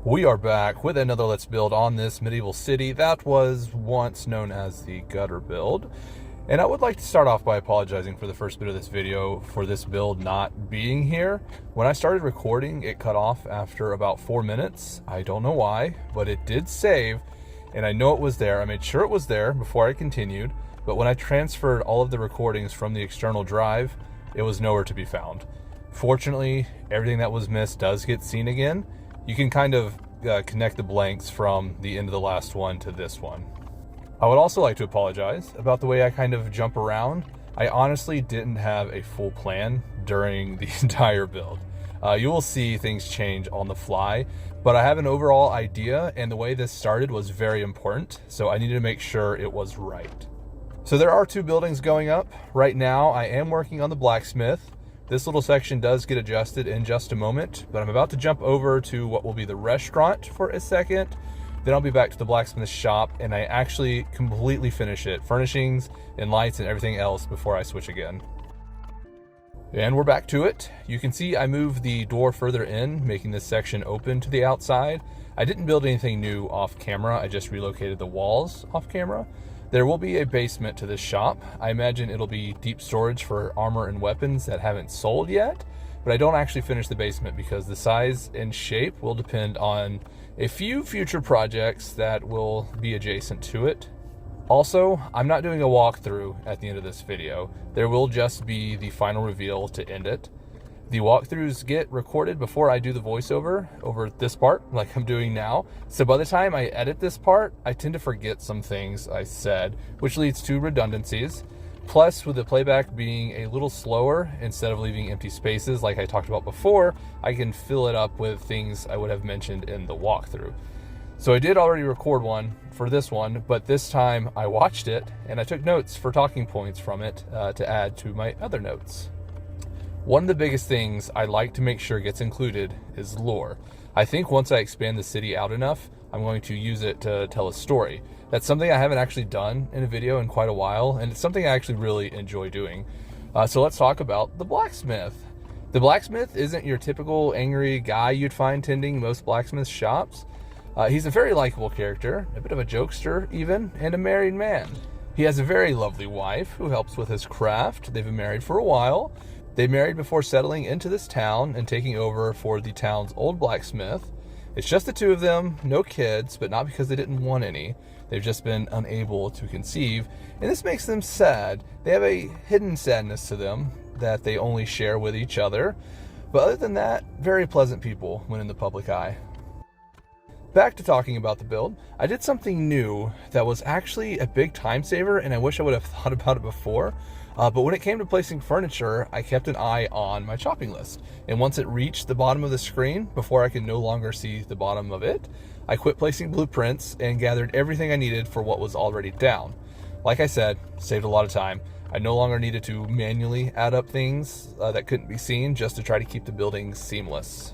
We are back with another Let's Build on this medieval city that was once known as the Gutter Build. And I would like to start off by apologizing for the first bit of this video for this build not being here. When I started recording, it cut off after about 4 minutes. I don't know why, but it did save, and I know it was there. I made sure it was there before I continued, but when I transferred all of the recordings from the external drive, it was nowhere to be found. Fortunately, everything that was missed does get seen again. You can kind of connect the blanks from the end of the last one to this one. I would also like to apologize about the way I kind of jump around. I honestly didn't have a full plan during the entire build. You will see things change on the fly, but I have an overall idea, and the way this started was very important, so I needed to make sure it was right. So there are 2 buildings going up. Right now, I am working on the Blacksmith. This little section does get adjusted in just a moment, but I'm about to jump over to what will be the restaurant for a second. Then I'll be back to the blacksmith shop, and I actually completely finish it, furnishings and lights and everything else, before I switch again. And we're back to it. You can see I moved the door further in, making this section open to the outside. I didn't build anything new off camera, I just relocated the walls off camera. There will be a basement to this shop. I imagine it'll be deep storage for armor and weapons that haven't sold yet, but I don't actually finish the basement because the size and shape will depend on a few future projects that will be adjacent to it. Also, I'm not doing a walkthrough at the end of this video. There will just be the final reveal to end it. The walkthroughs get recorded before I do the voiceover over this part, like I'm doing now. So by the time I edit this part, I tend to forget some things I said, which leads to redundancies. Plus, with the playback being a little slower, instead of leaving empty spaces like I talked about before, I can fill it up with things I would have mentioned in the walkthrough. So I did already record one for this one, but this time I watched it and I took notes for talking points from it to add to my other notes. One of the biggest things I like to make sure gets included is lore. I think once I expand the city out enough, I'm going to use it to tell a story. That's something I haven't actually done in a video in quite a while, and it's something I actually really enjoy doing. So let's talk about the blacksmith. The blacksmith isn't your typical angry guy you'd find tending most blacksmith shops. He's a very likable character, a bit of a jokester even, and a married man. He has a very lovely wife who helps with his craft. They've been married for a while. They married before settling into this town and taking over for the town's old blacksmith. It's just the 2 of them, no kids, but not because they didn't want any. They've just been unable to conceive, and this makes them sad. They have a hidden sadness to them that they only share with each other. But other than that, very pleasant people when in the public eye. Back to talking about the build, I did something new that was actually a big time saver, and I wish I would have thought about it before. But when it came to placing furniture, I kept an eye on my chopping list. And once it reached the bottom of the screen, before I could no longer see the bottom of it, I quit placing blueprints and gathered everything I needed for what was already down. Like I said, saved a lot of time. I no longer needed to manually add up things that couldn't be seen just to try to keep the building seamless.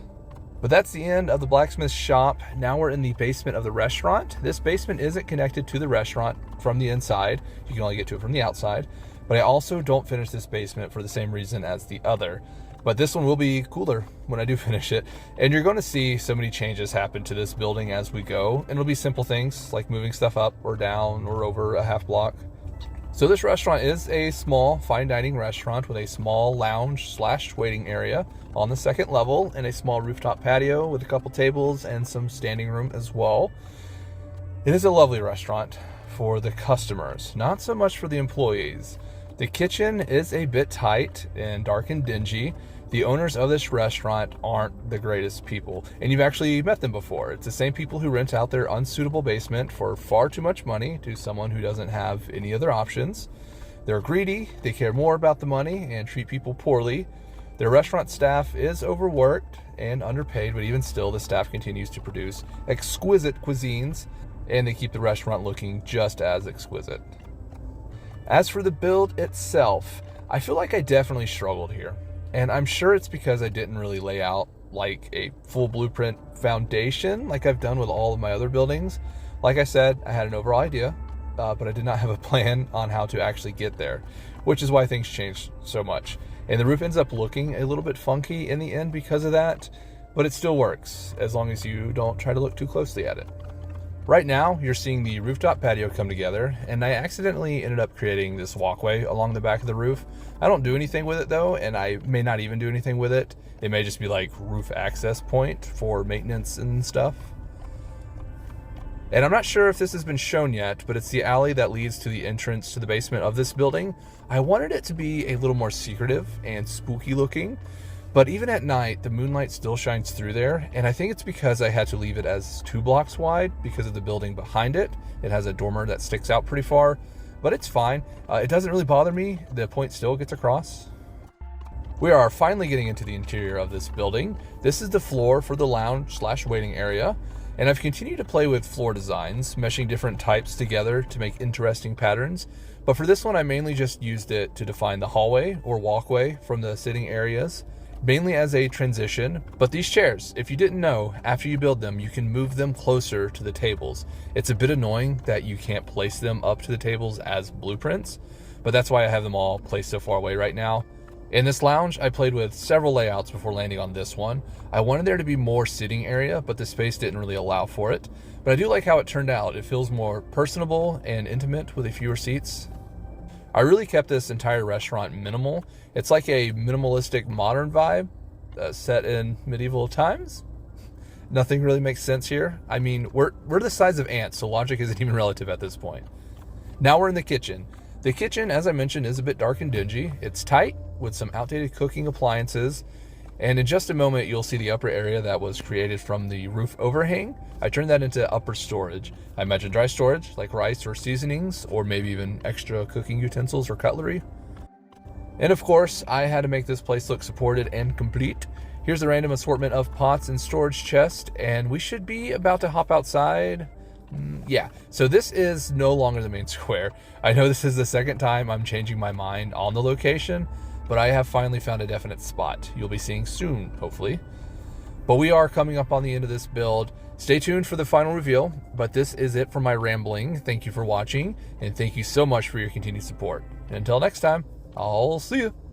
But that's the end of the blacksmith shop. Now we're in the basement of the restaurant. This basement isn't connected to the restaurant from the inside. You can only get to it from the outside. But I also don't finish this basement for the same reason as the other. But this one will be cooler when I do finish it. And you're going to see so many changes happen to this building as we go. And it'll be simple things like moving stuff up or down or over a half block. So this restaurant is a small fine dining restaurant with a small lounge / waiting area on the 2nd level and a small rooftop patio with a couple tables and some standing room as well. It is a lovely restaurant for the customers, not so much for the employees. The kitchen is a bit tight and dark and dingy. The owners of this restaurant aren't the greatest people, and you've actually met them before. It's the same people who rent out their unsuitable basement for far too much money to someone who doesn't have any other options. They're greedy, they care more about the money, and treat people poorly. Their restaurant staff is overworked and underpaid, but even still, the staff continues to produce exquisite cuisines, and they keep the restaurant looking just as exquisite. As for the build itself, I feel like I definitely struggled here. And I'm sure it's because I didn't really lay out like a full blueprint foundation like I've done with all of my other buildings. Like I said, I had an overall idea, but I did not have a plan on how to actually get there, which is why things changed so much. And the roof ends up looking a little bit funky in the end because of that. but it still works as long as you don't try to look too closely at it. Right now, you're seeing the rooftop patio come together, and I accidentally ended up creating this walkway along the back of the roof. I don't do anything with it though, and I may not even do anything with it. It may just be like roof access point for maintenance and stuff. And I'm not sure if this has been shown yet, but it's the alley that leads to the entrance to the basement of this building. I wanted it to be a little more secretive and spooky looking, but even at night, the moonlight still shines through there, and I think it's because I had to leave it as 2 blocks wide because of the building behind it. It has a dormer that sticks out pretty far, but it's fine. It doesn't really bother me. The point still gets across. We are finally getting into the interior of this building. This is the floor for the lounge/waiting area, and I've continued to play with floor designs, meshing different types together to make interesting patterns. But for this one, I mainly just used it to define the hallway or walkway from the sitting areas, mainly as a transition. But these chairs, if you didn't know, after you build them, you can move them closer to the tables. It's a bit annoying that you can't place them up to the tables as blueprints, but that's why I have them all placed so far away right now. In this lounge, I played with several layouts before landing on this one. I wanted there to be more sitting area, but the space didn't really allow for it. But I do like how it turned out. It feels more personable and intimate with a fewer seats. I really kept this entire restaurant minimal. It's like a minimalistic modern vibe set in medieval times. Nothing really makes sense here. I mean, we're the size of ants, so logic isn't even relative at this point. Now we're in the kitchen. The kitchen, as I mentioned, is a bit dark and dingy. It's tight with some outdated cooking appliances. And in just a moment, you'll see the upper area that was created from the roof overhang. I turned that into upper storage. I imagine dry storage, like rice or seasonings, or maybe even extra cooking utensils or cutlery. And of course, I had to make this place look supported and complete. Here's a random assortment of pots and storage chest, and we should be about to hop outside. Yeah, so this is no longer the main square. I know this is the second time I'm changing my mind on the location, but I have finally found a definite spot you'll be seeing soon, hopefully. But we are coming up on the end of this build. Stay tuned for the final reveal, but this is it for my rambling. Thank you for watching, and thank you so much for your continued support. Until next time, I'll see you.